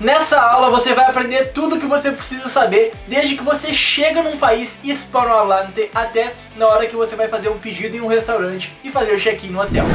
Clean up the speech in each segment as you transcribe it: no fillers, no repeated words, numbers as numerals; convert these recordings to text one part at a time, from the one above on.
Nessa aula você vai aprender tudo o que você precisa saber desde que você chega num país hispanohablante até na hora que você vai fazer um pedido em um restaurante e fazer o check-in no hotel.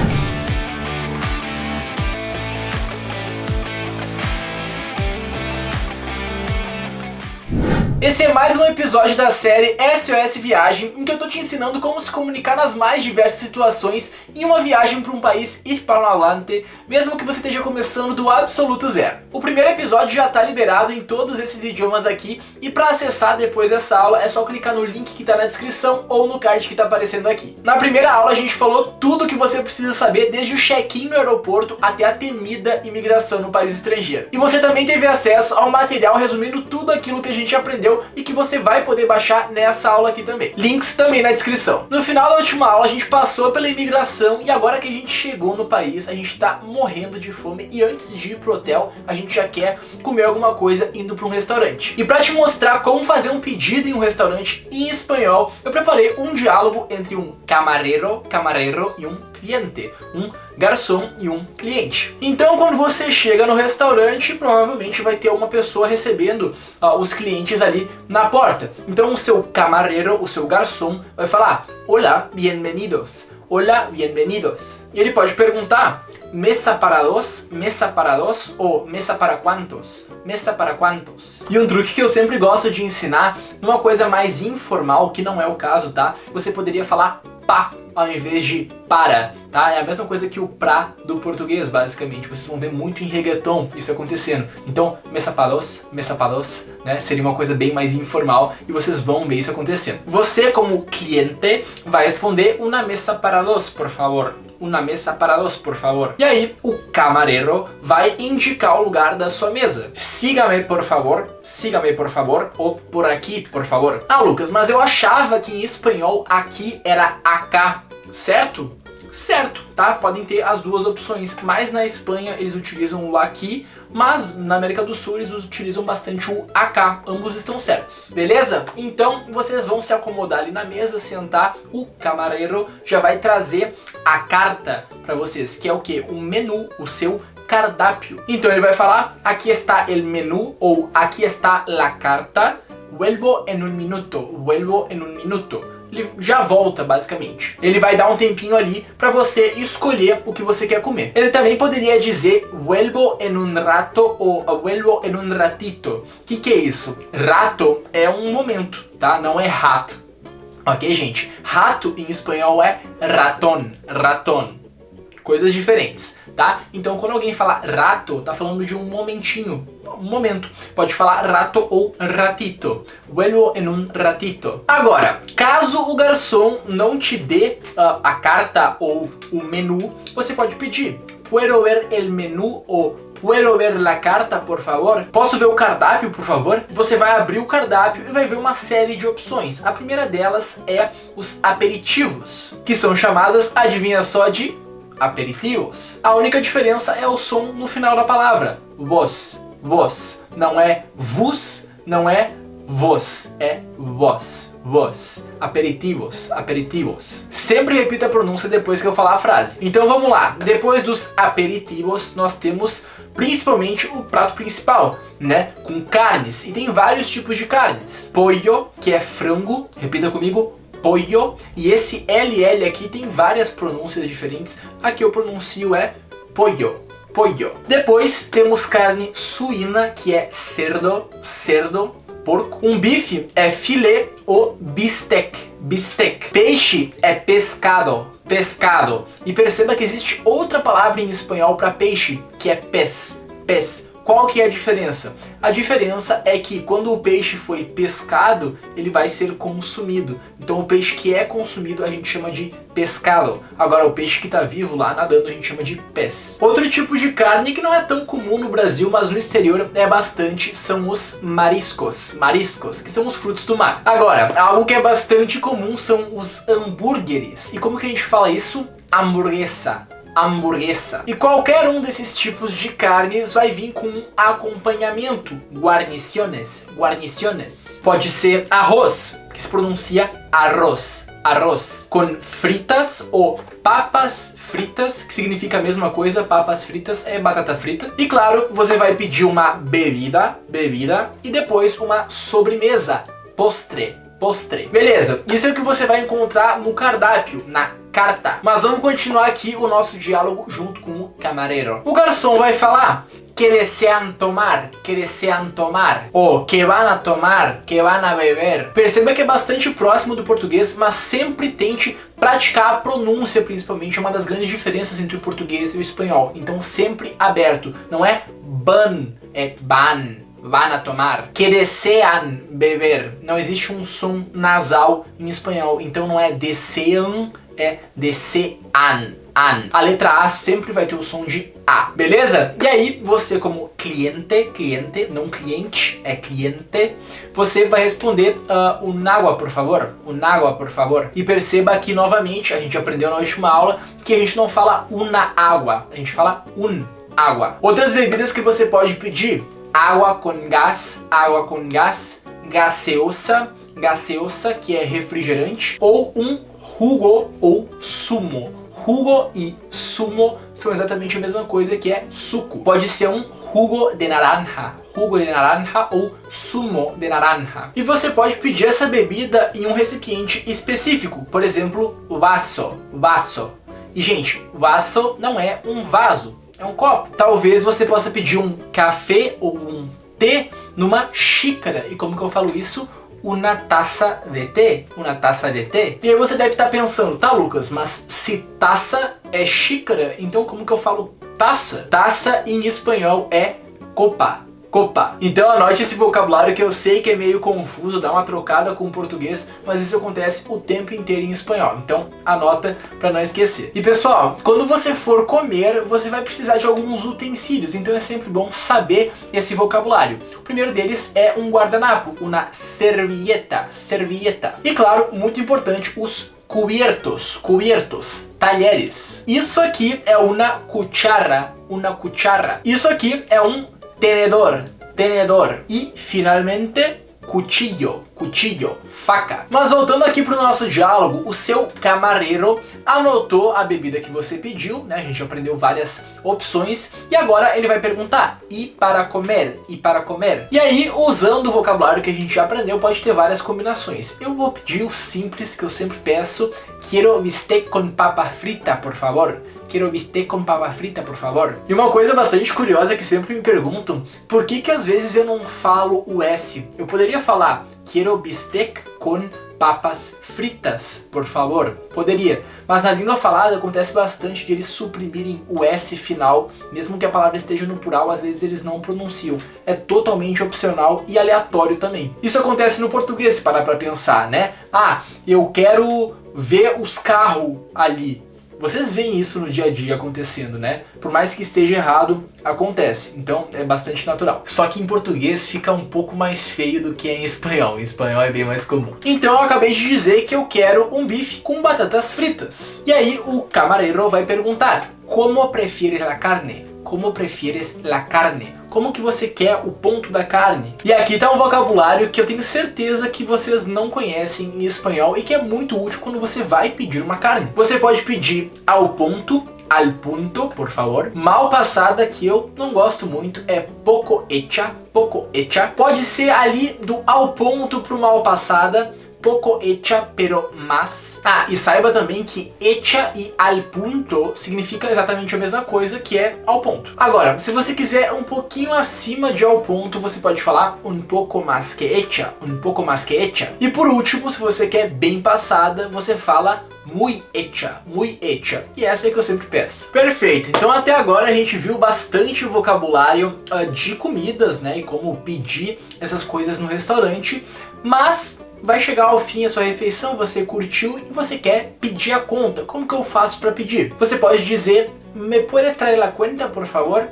Esse é mais um episódio da série SOS Viagem, em que eu tô te ensinando como se comunicar nas mais diversas situações em uma viagem para um país hispanohablante, mesmo que você esteja começando do absoluto zero. O primeiro episódio já tá liberado em todos esses idiomas aqui, e para acessar depois dessa aula é só clicar no link que tá na descrição ou no card que tá aparecendo aqui. Na primeira aula a gente falou tudo o que você precisa saber, desde o check-in no aeroporto até a temida imigração no país estrangeiro. E você também teve acesso ao material resumindo tudo aquilo que a gente aprendeu e que você vai poder baixar nessa aula aqui também. Links também na descrição. No final da última aula a gente passou pela imigração e agora que a gente chegou no país, a gente tá morrendo de fome e antes de ir pro hotel, a gente já quer comer alguma coisa indo para um restaurante. E para te mostrar como fazer um pedido em um restaurante em espanhol, eu preparei um diálogo entre um camarero e um cliente, um garçom e um cliente. Então quando você chega no restaurante, provavelmente vai ter uma pessoa recebendo os clientes ali na porta. Então o seu camarero, o seu garçom vai falar: "Hola, bienvenidos. Hola, bienvenidos." E ele pode perguntar: "Mesa para dos ou mesa para quantos? Mesa para quantos?" E um truque que eu sempre gosto de ensinar, numa coisa mais informal, que não é o caso, tá? Você poderia falar pá ao invés de para, tá? É a mesma coisa que o pra do português, basicamente. Vocês vão ver muito em reggaeton isso acontecendo. Então, mesa para dos, né? Seria uma coisa bem mais informal e vocês vão ver isso acontecendo. Você, como cliente, vai responder una mesa para dos, por favor. Una mesa para dos, por favor. E aí, o camarero vai indicar o lugar da sua mesa. Sígame, por favor, ou por aqui, por favor. Ah, Lucas, mas eu achava que em espanhol aqui era acá, certo? Certo, tá? Podem ter as duas opções, mas na Espanha eles utilizam o aqui, mas na América do Sul eles utilizam bastante o acá, ambos estão certos, beleza? Então vocês vão se acomodar ali na mesa, sentar, o camarero já vai trazer a carta para vocês, que é o que? O menu, o seu cardápio. Então ele vai falar: "Aqui está el menú" ou "Aqui está la carta, vuelvo en un minuto." Ele já volta, basicamente. Ele vai dar um tempinho ali para você escolher o que você quer comer. Ele também poderia dizer vuelvo en un rato ou vuelvo en un ratito. Que é isso? Rato é um momento, tá? Não é rato. Ok, gente? Rato em espanhol é ratón. Coisas diferentes, tá? Então quando alguém fala rato, tá falando de um momentinho, um momento. Pode falar rato ou ratito. Vuelvo en un ratito. Agora, caso o garçom não te dê a carta ou o menu, você pode pedir: "Puedo ver el menú" ou "Puedo ver la carta, por favor?" Posso ver o cardápio, por favor? Você vai abrir o cardápio e vai ver uma série de opções. A primeira delas é os aperitivos, que são chamadas, adivinha só, de aperitivos. A única diferença é o som no final da palavra. Vos. Não é vos, não é vos, é vos. Aperitivos. Sempre repita a pronúncia depois que eu falar a frase. Então vamos lá. Depois dos aperitivos, nós temos principalmente o prato principal, né? Com carnes. E tem vários tipos de carnes. Pollo, que é frango. Repita comigo: pollo. E esse LL aqui tem várias pronúncias diferentes. Aqui eu pronuncio é pollo. Depois temos carne suína, que é cerdo, porco. Um bife é filé ou bistec. Peixe é pescado. E perceba que existe outra palavra em espanhol para peixe, que é pez. Qual que é a diferença? A diferença é que quando o peixe foi pescado, ele vai ser consumido. Então o peixe que é consumido a gente chama de pescado. Agora o peixe que está vivo lá nadando a gente chama de pez. Outro tipo de carne que não é tão comum no Brasil, mas no exterior é bastante, são os mariscos, que são os frutos do mar. Agora, algo que é bastante comum são os hambúrgueres. E como que a gente fala isso? Hamburguesa. E qualquer um desses tipos de carnes vai vir com um acompanhamento, guarniciones. Pode ser arroz, que se pronuncia arroz, com fritas ou papas fritas, que significa a mesma coisa, papas fritas é batata frita. E claro, você vai pedir uma bebida, e depois uma sobremesa, postre. Beleza, isso é o que você vai encontrar no cardápio, na carta. Mas vamos continuar aqui o nosso diálogo junto com o camareiro. O garçom vai falar: que desean tomar, ou que van a tomar, que van a beber. Perceba que é bastante próximo do português, mas sempre tente praticar a pronúncia, principalmente. É uma das grandes diferenças entre o português e o espanhol. Então sempre aberto, não é ban, é ban. Van a tomar. Que desean beber. Não existe um som nasal em espanhol, então não é desejam, é desean. A letra A sempre vai ter o som de A, beleza? E aí você, como cliente, não cliente, é cliente, você vai responder un agua, por favor. E perceba que novamente, a gente aprendeu na última aula que a gente não fala una agua, a gente fala un agua. Outras bebidas que você pode pedir: água com gás, gaseosa, que é refrigerante, ou um jugo ou sumo. Jugo e sumo são exatamente a mesma coisa, que é suco. Pode ser um jugo de naranja ou sumo de naranja. E você pode pedir essa bebida em um recipiente específico, por exemplo, vaso. E gente, vaso não é um vaso, é um copo. Talvez você possa pedir um café ou um té numa xícara. E como que eu falo isso? Una taça de té. E aí você deve estar pensando: tá, Lucas, mas se taça é xícara, então como que eu falo taça? Taça em espanhol é copa. Então anote esse vocabulário, que eu sei que é meio confuso, dá uma trocada com o português, mas isso acontece o tempo inteiro em espanhol. Então anota para não esquecer. E pessoal, quando você for comer, você vai precisar de alguns utensílios, então é sempre bom saber esse vocabulário. O primeiro deles é um guardanapo, uma servilleta. E claro, muito importante, os cubiertos, talheres. Isso aqui é uma cuchara. Isso aqui é um tenedor. E finalmente, cuchillo, faca. Mas voltando aqui para o nosso diálogo, o seu camareiro anotou a bebida que você pediu, né? A gente aprendeu várias opções e agora ele vai perguntar: e para comer? E aí, usando o vocabulário que a gente já aprendeu, pode ter várias combinações. Eu vou pedir o simples que eu sempre peço: quiero bistec con papa frita, por favor. E uma coisa bastante curiosa que sempre me perguntam: por que às vezes eu não falo o S? Eu poderia falar quiero bistec con papas fritas, por favor? Poderia, mas na língua falada acontece bastante de eles suprimirem o S final, mesmo que a palavra esteja no plural, às vezes eles não pronunciam. É totalmente opcional e aleatório também. Isso acontece no português, se parar pra pensar, né? Ah, eu quero ver os carros ali. Vocês veem isso no dia a dia acontecendo, né? Por mais que esteja errado, acontece. Então é bastante natural. Só que em português fica um pouco mais feio do que em espanhol. Em espanhol é bem mais comum. Então eu acabei de dizer que eu quero um bife com batatas fritas. E aí o camareiro vai perguntar: como prefieres la carne? Como que você quer o ponto da carne? E aqui está um vocabulário que eu tenho certeza que vocês não conhecem em espanhol e que é muito útil quando você vai pedir uma carne. Você pode pedir al punto, por favor. Mal passada, que eu não gosto muito, é poco hecha. Pode ser ali do ao ponto pro mal passada, poco hecha pero más. Ah, e saiba também que hecha e al punto significa exatamente a mesma coisa, que é ao ponto. Agora, se você quiser um pouquinho acima de ao ponto, você pode falar un poco más que hecha. E por último, se você quer bem passada, você fala muy hecha. E essa é que eu sempre peço. Perfeito, então até agora a gente viu bastante vocabulário de comidas, né, e como pedir essas coisas no restaurante, mas vai chegar ao fim a sua refeição, você curtiu e você quer pedir a conta. Como que eu faço para pedir? Você pode dizer: me puedes traer la cuenta, por favor?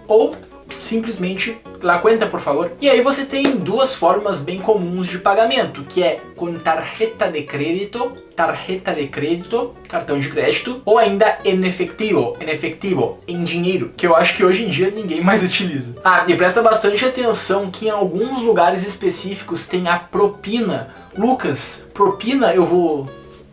Ou simplesmente la cuenta, por favor. E aí você tem duas formas bem comuns de pagamento, que é com tarjeta de crédito, cartão de crédito, ou ainda en efectivo, em dinheiro, que eu acho que hoje em dia ninguém mais utiliza. Ah, e presta bastante atenção que em alguns lugares específicos tem a propina. Lucas, propina eu vou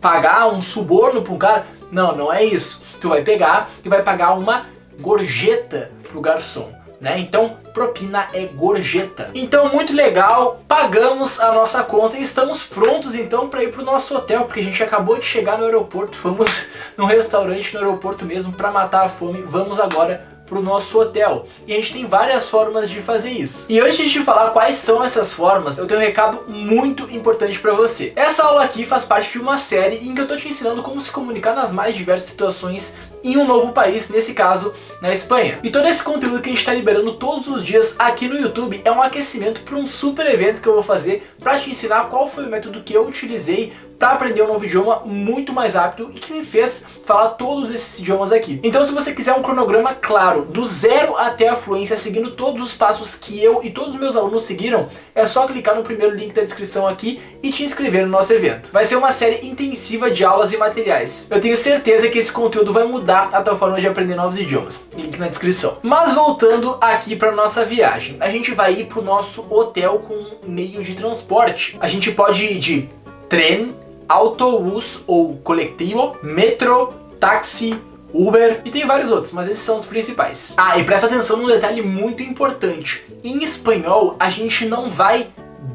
pagar um suborno para um cara. Não, não é isso. Tu vai pegar e vai pagar uma gorjeta pro garçom, né? Então, propina é gorjeta. Então, muito legal, pagamos a nossa conta e estamos prontos então para ir pro nosso hotel, porque a gente acabou de chegar no aeroporto, fomos num restaurante no aeroporto mesmo para matar a fome. Vamos agora pro nosso hotel. E a gente tem várias formas de fazer isso. E antes de te falar quais são essas formas, eu tenho um recado muito importante para você. Essa aula aqui faz parte de uma série em que eu tô te ensinando como se comunicar nas mais diversas situações em um novo país, nesse caso, na Espanha. E todo esse conteúdo que a gente está liberando todos os dias aqui no YouTube é um aquecimento para um super evento que eu vou fazer para te ensinar qual foi o método que eu utilizei para aprender um novo idioma muito mais rápido e que me fez falar todos esses idiomas aqui. Então, se você quiser um cronograma claro, do zero até a fluência, seguindo todos os passos que eu e todos os meus alunos seguiram, é só clicar no primeiro link da descrição aqui e te inscrever no nosso evento. Vai ser uma série intensiva de aulas e materiais. Eu tenho certeza que esse conteúdo vai mudar a tua forma de aprender novos idiomas. Link na descrição. Mas voltando aqui para nossa viagem, a gente vai ir para o nosso hotel com um meio de transporte. A gente pode ir de trem, autobus ou coletivo, metro, táxi, Uber e tem vários outros, mas esses são os principais. Ah, e presta atenção num detalhe muito importante. Em espanhol, a gente não vai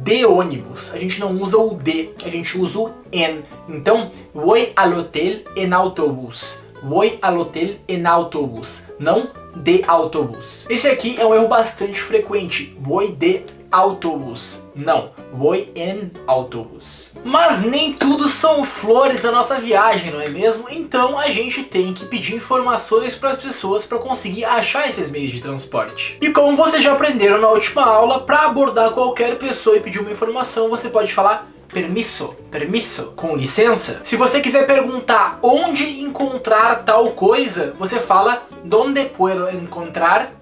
de ônibus, a gente não usa o de, a gente usa o en. Então, voy al hotel en autobús. Voy al hotel en autobús, não de autobús. Esse aqui é um erro bastante frequente. Voy de autobús. Não, voy en autobús. Mas nem tudo são flores na nossa viagem, não é mesmo? Então a gente tem que pedir informações para as pessoas para conseguir achar esses meios de transporte. E como vocês já aprenderam na última aula, para abordar qualquer pessoa e pedir uma informação, você pode falar permiso, permiso, com licença. Se você quiser perguntar onde encontrar tal coisa, você fala donde puedo encontrar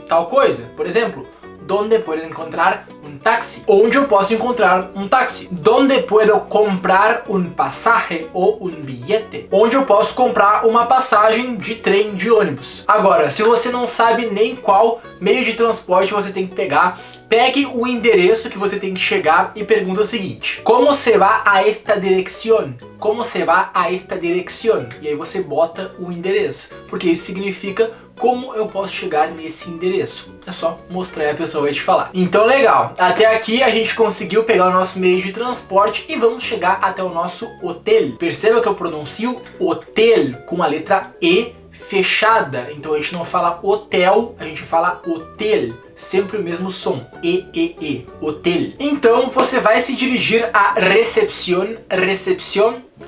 tal coisa. Por exemplo, donde puedo encontrar um táxi? Onde eu posso encontrar um táxi? Donde puedo comprar um pasaje ou um bilhete? Onde eu posso comprar uma passagem de trem, de ônibus? Agora, se você não sabe nem qual meio de transporte você tem que pegar, pegue o endereço que você tem que chegar e pergunta o seguinte: como se va a esta dirección? Como se va a esta dirección? E aí você bota o endereço, porque isso significa como eu posso chegar nesse endereço. É só mostrar e a pessoa vai te falar. Então legal, até aqui a gente conseguiu pegar o nosso meio de transporte e vamos chegar até o nosso hotel. Perceba que eu pronuncio hotel com a letra E fechada, então a gente não fala hotel, a gente fala hotel, sempre o mesmo som, E, hotel. Então você vai se dirigir à recepción,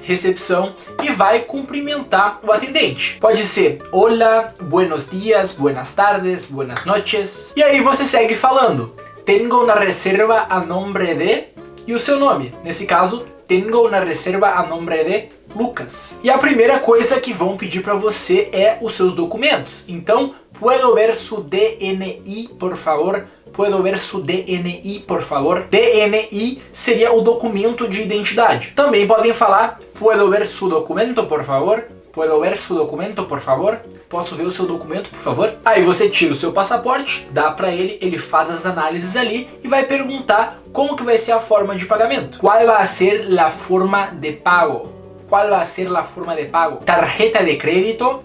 recepção, e vai cumprimentar o atendente. Pode ser hola, buenos días, buenas tardes, buenas noches, e aí você segue falando, tengo una reserva a nombre de, e o seu nome, nesse caso, tengo una reserva a nombre de Lucas. E a primeira coisa que vão pedir para você é os seus documentos. Então, puedo ver su DNI, por favor? Puedo ver su DNI, por favor? DNI seria o documento de identidade. Também podem falar, puedo ver su documento, por favor? Puedo ver su documento, por favor? Posso ver o seu documento, por favor? Aí você tira o seu passaporte, dá para ele, ele faz as análises ali e vai perguntar como que vai ser a forma de pagamento. Qual vai ser a forma de pago? Qual vai ser a forma de pago? Tarjeta de crédito,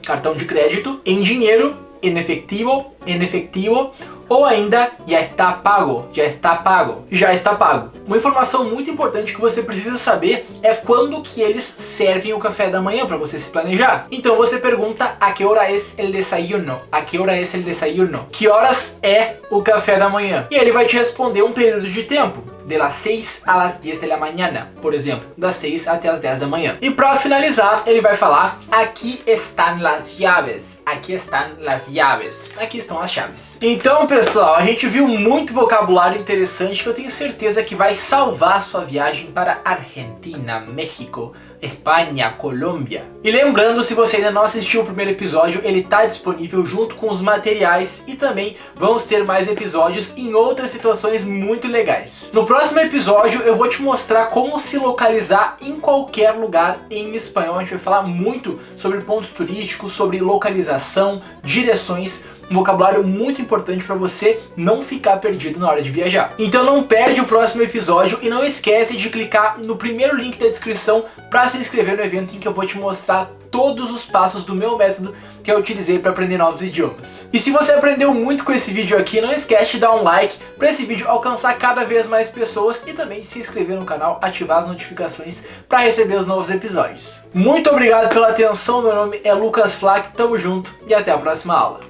cartão de crédito, em dinheiro, em efectivo, ou ainda já está pago. Uma informação muito importante que você precisa saber é quando que eles servem o café da manhã para você se planejar. Então você pergunta a que hora es el desayuno? Que horas é o café da manhã? E ele vai te responder um período de tempo. De las 6 a las 10 da manhã, por exemplo, das 6 até as 10 da manhã. E para finalizar, ele vai falar: aqui estão as chaves. Aqui estão as chaves. Então, pessoal, a gente viu muito vocabulário interessante que eu tenho certeza que vai salvar a sua viagem para Argentina, México, Espanha, Colômbia. E lembrando, se você ainda não assistiu o primeiro episódio, ele está disponível junto com os materiais e também vamos ter mais episódios em outras situações muito legais. No próximo episódio eu vou te mostrar como se localizar em qualquer lugar em espanhol. A gente vai falar muito sobre pontos turísticos, sobre localização, direções, um vocabulário muito importante para você não ficar perdido na hora de viajar. Então não perde o próximo episódio e não esquece de clicar no primeiro link da descrição para se inscrever no evento em que eu vou te mostrar todos os passos do meu método que eu utilizei para aprender novos idiomas. E se você aprendeu muito com esse vídeo aqui, não esquece de dar um like para esse vídeo alcançar cada vez mais pessoas e também de se inscrever no canal, ativar as notificações para receber os novos episódios. Muito obrigado pela atenção, meu nome é Lucas Flack, tamo junto e até a próxima aula.